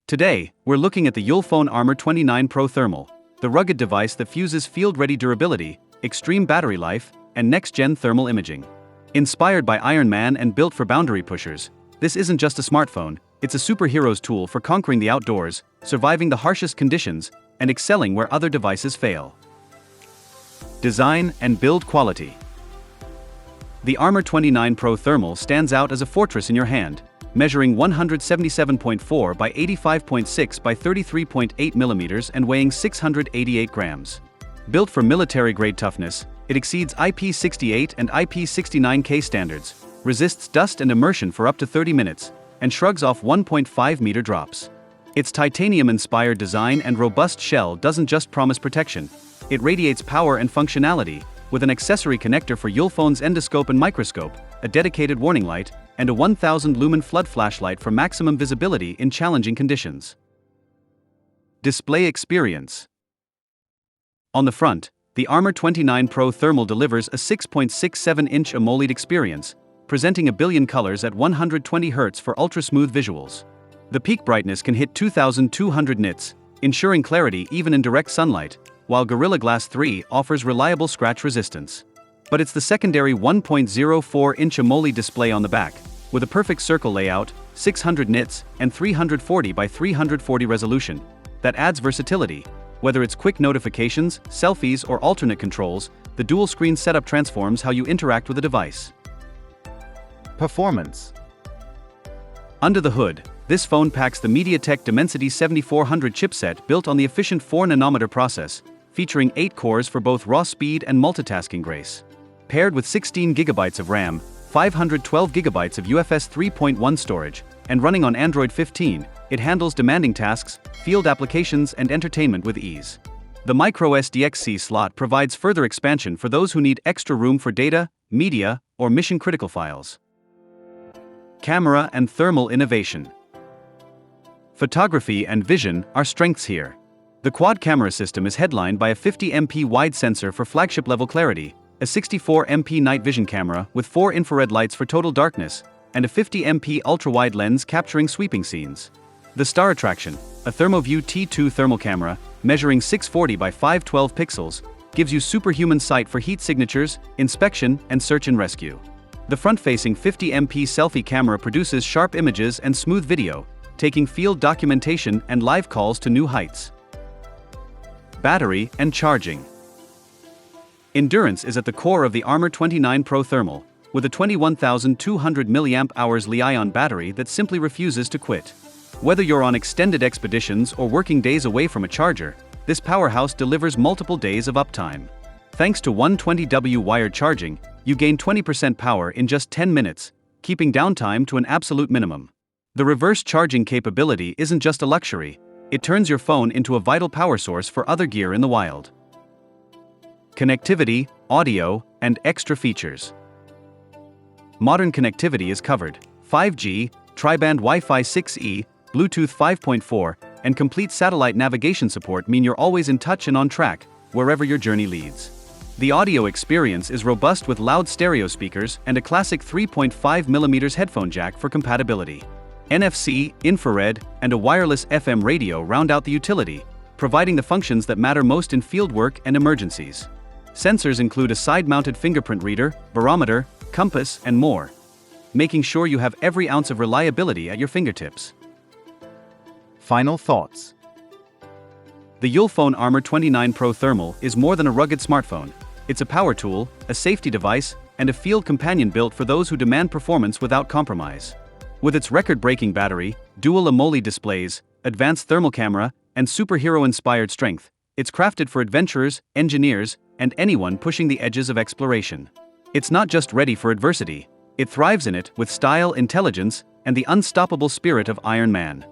Today, we're looking at the Ulefone Armor 29 Pro Thermal, the rugged device that fuses field-ready durability, extreme battery life, and next-gen thermal imaging. Inspired by Iron Man and built for boundary pushers, this isn't just a smartphone, it's a superhero's tool for conquering the outdoors, surviving the harshest conditions, and excelling where other devices fail. Design and build quality. The Armor 29 Pro Thermal stands out as a fortress in your hand, measuring 177.4 by 85.6 by 33.8 mm and weighing 688 grams. Built for military-grade toughness, it exceeds IP68 and IP69K standards, resists dust and immersion for up to 30 minutes, and shrugs off 1.5-meter drops. Its titanium-inspired design and robust shell doesn't just promise protection, it radiates power and functionality, with an accessory connector for Ulefone's endoscope and microscope, a dedicated warning light, and a 1000-lumen flood flashlight for maximum visibility in challenging conditions. Display experience. On the front, the Armor 29 Pro Thermal delivers a 6.67-inch AMOLED experience, presenting a billion colors at 120 Hz for ultra-smooth visuals. The peak brightness can hit 2200 nits, ensuring clarity even in direct sunlight, while Gorilla Glass 3 offers reliable scratch resistance. But it's the secondary 1.04-inch AMOLED display on the back, with a perfect circle layout, 600 nits, and 340 by 340 resolution, that adds versatility. Whether it's quick notifications, selfies, or alternate controls, the dual-screen setup transforms how you interact with the device. Performance. Under the hood, this phone packs the MediaTek Dimensity 7400 chipset built on the efficient 4nm process, featuring 8 cores for both raw speed and multitasking grace. Paired with 16GB of RAM, 512GB of UFS 3.1 storage, and running on Android 15, it handles demanding tasks, field applications, and entertainment with ease. The microSD slot provides further expansion for those who need extra room for data, media, or mission-critical files. Camera and thermal innovation. Photography and vision are strengths here. The quad camera system is headlined by a 50MP wide sensor for flagship-level clarity, a 64MP night vision camera with 4 infrared lights for total darkness, and a 50MP ultra-wide lens capturing sweeping scenes. The star attraction, a ThermoVue T2 thermal camera, measuring 640 by 512 pixels, gives you superhuman sight for heat signatures, inspection, and search and rescue. The front-facing 50MP selfie camera produces sharp images and smooth video, taking field documentation and live calls to new heights. Battery and charging. Endurance is at the core of the Armor 29 Pro Thermal, with a 21,200 mAh Li-ion battery that simply refuses to quit. Whether you're on extended expeditions or working days away from a charger, this powerhouse delivers multiple days of uptime. Thanks to 120W wired charging, you gain 20% power in just 10 minutes, keeping downtime to an absolute minimum. The reverse charging capability isn't just a luxury, it turns your phone into a vital power source for other gear in the wild. Connectivity, audio, and extra features. Modern connectivity is covered. 5G, tri-band Wi-Fi 6E, Bluetooth 5.4, and complete satellite navigation support mean you're always in touch and on track, wherever your journey leads. The audio experience is robust with loud stereo speakers and a classic 3.5mm headphone jack for compatibility. NFC, infrared, and a wireless FM radio round out the utility, providing the functions that matter most in fieldwork and emergencies. Sensors include a side-mounted fingerprint reader, barometer, compass, and more, making sure you have every ounce of reliability at your fingertips. Final thoughts. The Ulefone Armor 29 Pro Thermal is more than a rugged smartphone. It's a power tool, a safety device, and a field companion built for those who demand performance without compromise. With its record-breaking battery, dual AMOLED displays, advanced thermal camera, and superhero-inspired strength, it's crafted for adventurers, engineers, and anyone pushing the edges of exploration. It's not just ready for adversity, it thrives in it with style, intelligence, and the unstoppable spirit of Iron Man.